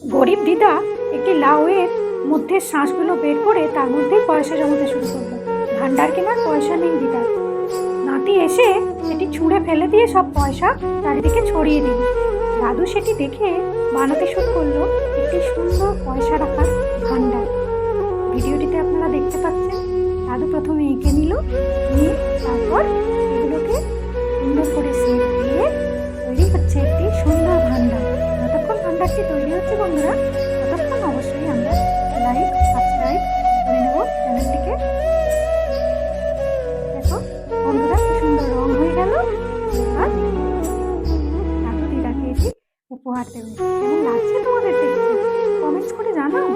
গরিব দিদা একটি লাউয়ের মধ্যে শাঁসগুলো বের করে তার মধ্যে পয়সা জমাতে শুরু করলো। ভান্ডার কেনার পয়সা নেই দিদার। নাতি এসে সেটি ছুঁড়ে ফেলে দিয়ে সব পয়সা চারিদিকে ছড়িয়ে দিল। দাদু সেটি দেখে বানাতে শুরু করলো একটি সুন্দর পয়সা রাখার ভান্ডার। ভিডিওটিতে আপনারা দেখতে পাচ্ছেন দাদু প্রথমে এঁকে নিল, নিয়ে তারপর এগুলোকে সুন্দর করে শেপ দিয়ে তৈরি হচ্ছে একটি সুন্দর ভান্ডার। যতক্ষণ ভান্ডারটি তৈরি হচ্ছে বন্ধুরা, ততক্ষণ অবশ্যই আমরা লাইক সাবস্ক্রাইব করে নেব চ্যানেলটিকে। দেখো বন্ধুরা কি সুন্দর রং হয়ে গেল। এবার দাদু দিদাকে এটি উপহার দেবে। কেমন লাগছে তোমাদের দেখতে? কমেন্টস করে জানাও।